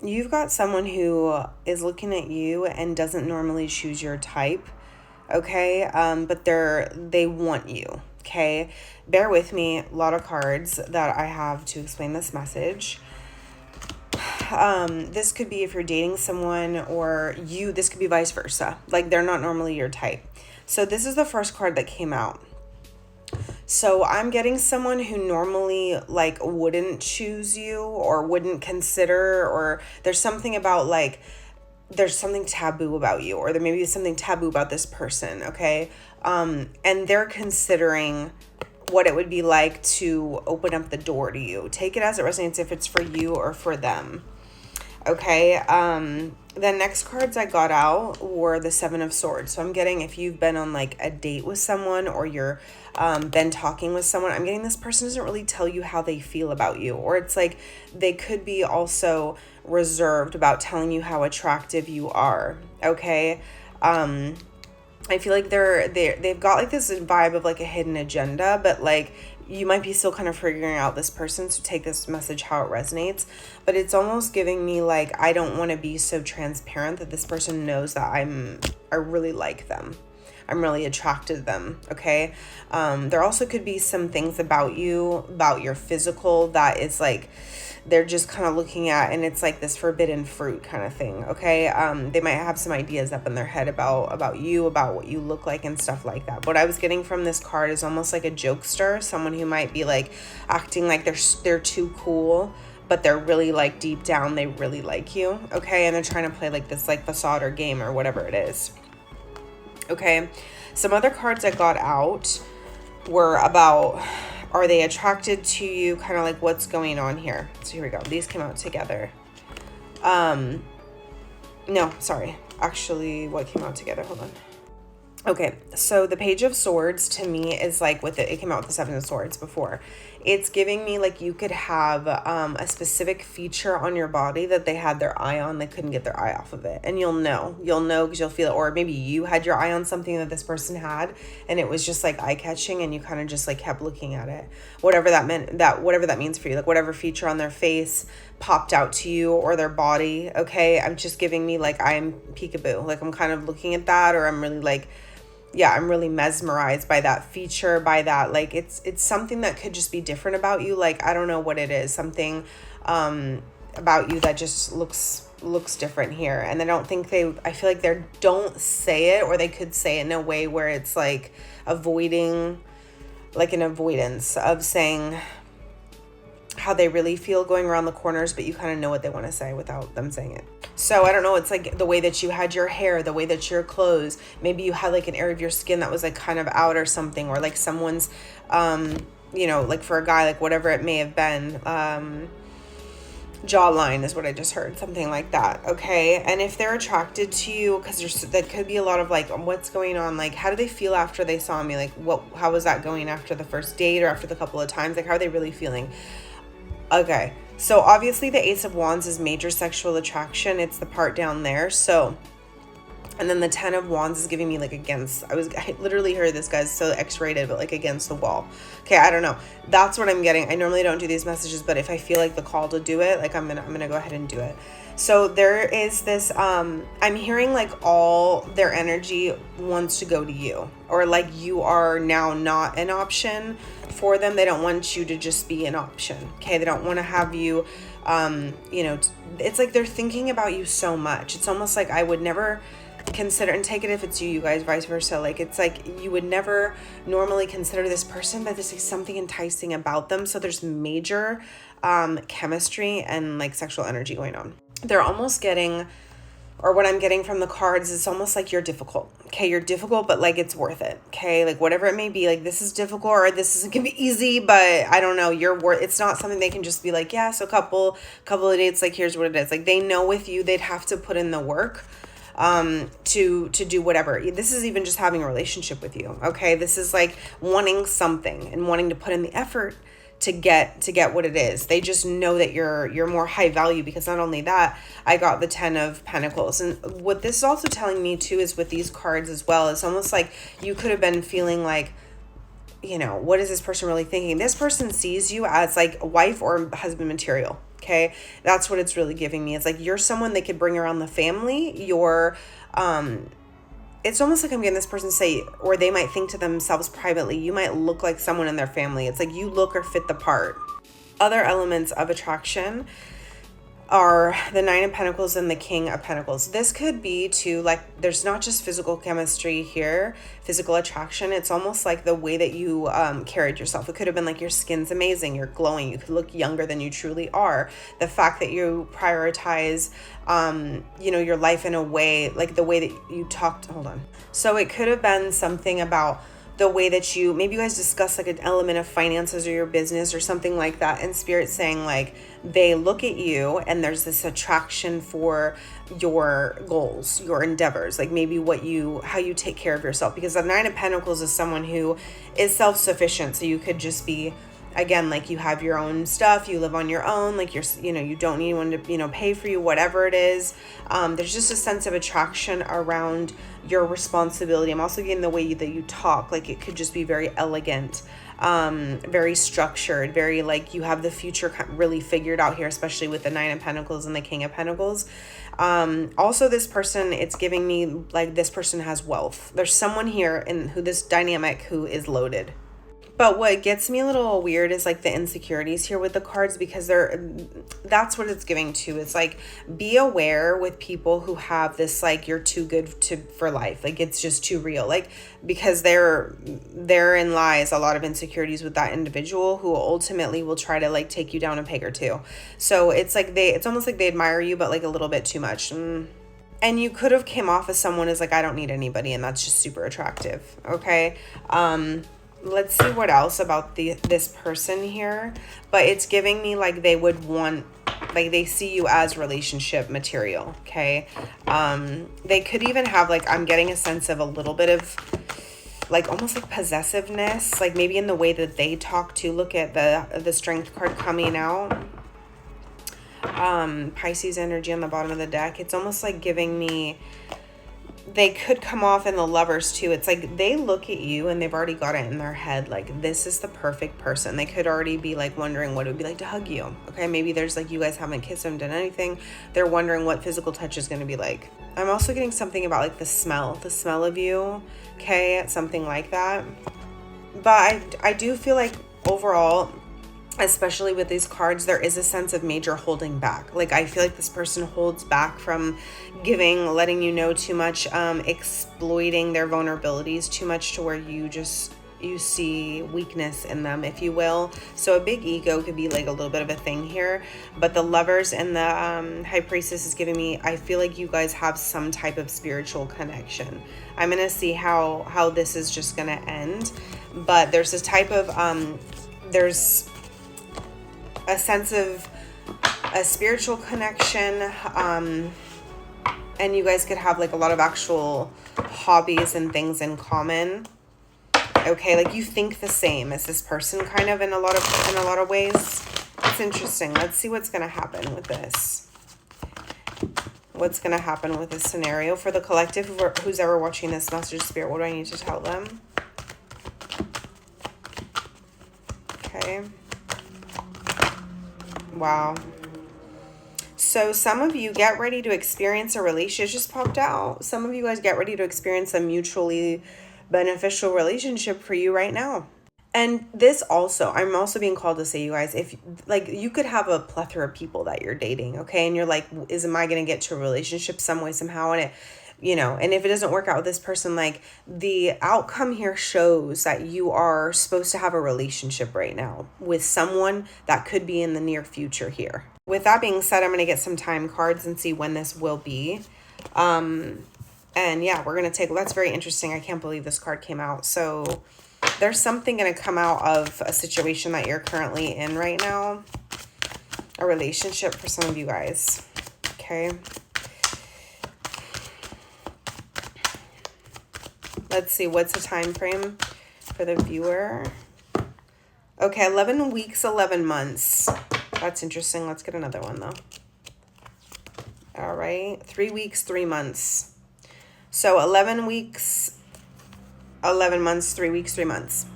you've got someone who is looking at you and doesn't normally choose your type, okay? But they want you, okay? Bear with me, a lot of cards that I have to explain this message. This could be if you're dating someone, or this could be vice versa. Like, they're not normally your type. So this is the first card that came out. So I'm getting someone who normally like wouldn't choose you or wouldn't consider, or there's something about like there's something taboo about you, or there may be something taboo about this person, okay? And they're considering what it would be like to open up the door to you. Take it as it resonates, if it's for you or for them. Okay, the next cards I got out were the Seven of Swords. So I'm getting, if you've been on like a date with someone, or you're been talking with someone, I'm getting this person doesn't really tell you how they feel about you. Or it's like they could be also reserved about telling you how attractive you are, okay? I feel like they've got like this vibe of like a hidden agenda, but like you might be still kind of figuring out this person, so take this message how it resonates. But it's almost giving me like, I don't want to be so transparent that this person knows that I really like them. I'm really attracted to them, okay? There also could be some things about you, about your physical, that is like, they're just kind of looking at, and it's like this forbidden fruit kind of thing, okay? They might have some ideas up in their head about you, about what you look like and stuff like that. What I was getting from this card is almost like a jokester, someone who might be like acting like they're too cool, but they're really like deep down, they really like you, okay? And they're trying to play like this like facade or game or whatever it is, okay? Some other cards I got out were about, are they attracted to you? Kind of like what's going on here. So here we go. These came out together. No, sorry. Actually, what came out together? Hold on. Okay, so the Page of Swords to me is like it came out with the Seven of Swords before. It's giving me like you could have a specific feature on your body that they had their eye on, they couldn't get their eye off of it. And you'll know because you'll feel it. Or maybe you had your eye on something that this person had, and it was just like eye-catching, and you kind of just like kept looking at it. Whatever that means for you, like whatever feature on their face popped out to you, or their body, okay? I'm just giving me like I'm peekaboo. Like I'm kind of looking at that, or I'm really like, yeah, I'm really mesmerized by that feature, by that, like, it's something that could just be different about you. Like, I don't know what it is, something about you that just looks different here. And I feel like they don't say it, or they could say it in a way where it's like avoidance of saying how they really feel, going around the corners, but you kind of know what they want to say without them saying it. So I don't know, it's like the way that you had your hair, the way that your clothes, maybe you had like an area of your skin that was like kind of out or something, or like someone's, like for a guy, like whatever it may have been, jawline is what I just heard, something like that, okay? And if they're attracted to you, because that could be a lot of like, what's going on, like how do they feel after they saw me, like how was that going after the first date, or after the couple of times, like how are they really feeling? Okay, so obviously the Ace of Wands is major sexual attraction. It's the part down there. So, and then the 10 of Wands is giving me like I literally heard this guy's so X-rated, but like against the wall. Okay, I don't know. That's what I'm getting. I normally don't do these messages, but if I feel like the call to do it, like I'm gonna go ahead and do it. So there is this, I'm hearing like all their energy wants to go to you, or like you are now not an option for them. They don't want you to just be an option. Okay. They don't want to have you, it's like they're thinking about you so much. It's almost like I would never consider, and take it if it's you guys, vice versa. Like, it's like you would never normally consider this person, but there's like something enticing about them. So there's major chemistry and like sexual energy going on. They're almost getting, or what I'm getting from the cards, is almost like you're difficult. Okay, you're difficult, but like it's worth it. Okay, like whatever it may be, like this is difficult, or this isn't gonna be easy, but I don't know, it's not something they can just be like, yeah, so couple of dates, like here's what it is. Like they know with you, they'd have to put in the work to do whatever. This is even just having a relationship with you. Okay, this is like wanting something and wanting to put in the effort to get what it is. They just know that you're more high value, because not only that, I got the 10 of Pentacles. And what this is also telling me too is with these cards as well, it's almost like you could have been feeling like, what is this person really thinking? This person sees you as like wife or husband material. Okay, that's what it's really giving me. It's like you're someone they could bring around the family. You're, it's almost like I'm getting this person say, or they might think to themselves privately, you might look like someone in their family. It's like you look or fit the part. Other elements of attraction are the Nine of Pentacles and the King of Pentacles. This could be too, like, there's not just physical chemistry here, physical attraction. It's almost like the way that you carried yourself. It could have been like your skin's amazing, you're glowing, you could look younger than you truly are. The fact that you prioritize, you know, your life in a way, like the way that you talked, hold on. So it could have been something about the way that you, maybe you guys discuss like an element of finances or your business or something like that, and Spirit saying like they look at you and there's this attraction for your goals, your endeavors, like maybe what you, how you take care of yourself, because the Nine of Pentacles is someone who is self-sufficient. So you could just be, again, like you have your own stuff, you live on your own, like you're, you know, you don't need anyone to, you know, pay for you, whatever it is. There's just a sense of attraction around your responsibility. I'm also getting the way that you talk, like it could just be very elegant, very structured, very like you have the future really figured out here, especially with the Nine of Pentacles and the King of Pentacles. Also this person, it's giving me like this person has wealth. There's someone here in who this dynamic who is loaded. But what gets me a little weird is like the insecurities here with the cards, because that's what it's giving to. It's like, be aware with people who have this, like, you're too good for life. Like it's just too real. Like, because therein lies a lot of insecurities with that individual who ultimately will try to like take you down a peg or two. So it's like it's almost like they admire you, but like a little bit too much. And you could have came off as someone as like, I don't need anybody. And that's just super attractive. Okay. Let's see what else about this person here. But it's giving me like they would want, like they see you as relationship material. Okay. They could even have like, I'm getting a sense of a little bit of like almost like possessiveness, like maybe in the way that they talk to. Look at the Strength card coming out. Pisces energy on the bottom of the deck. It's almost like giving me, they could come off in the Lovers too. It's like they look at you and they've already got it in their head, like this is the perfect person. They could already be like wondering what it would be like to hug you. Okay, maybe there's like you guys haven't kissed them, done anything. They're wondering what physical touch is going to be like. I'm also getting something about like the smell of you. Okay, something like that. But I do feel like overall, especially with these cards, there is a sense of major holding back. Like I feel like this person holds back from giving, letting you know too much, exploiting their vulnerabilities too much to where you see weakness in them, if you will. So a big ego could be like a little bit of a thing here. But the Lovers and the High Priestess is giving me, I feel like you guys have some type of spiritual connection. I'm gonna see how this is just gonna end. But there's this type of there's a sense of a spiritual connection, and you guys could have like a lot of actual hobbies and things in common. Okay, like you think the same as this person kind of in a lot of ways. It's interesting. Let's see what's going to happen with this. What's going to happen with this scenario for the collective, who's ever watching this message, Spirit? What do I need to tell them? Okay. Wow. So some of you get ready to experience a relationship. Just popped out. Some of you guys get ready to experience a mutually beneficial relationship for you right now. And this also, I'm also being called to say, you guys, if like you could have a plethora of people that you're dating, okay? And you're like, am I going to get to a relationship some way, somehow? And it, you know, and if it doesn't work out with this person, like the outcome here shows that you are supposed to have a relationship right now with someone that could be in the near future here. With that being said, I'm going to get some time cards and see when this will be. And yeah, we're going to take, that's very interesting. I can't believe this card came out. So there's something going to come out of a situation that you're currently in right now. A relationship for some of you guys. Okay. Let's see, what's the time frame for the viewer? Okay, 11 weeks, 11 months. That's interesting. Let's get another one, though. All right, 3 weeks, 3 months. So 11 weeks, 11 months, 3 weeks, 3 months.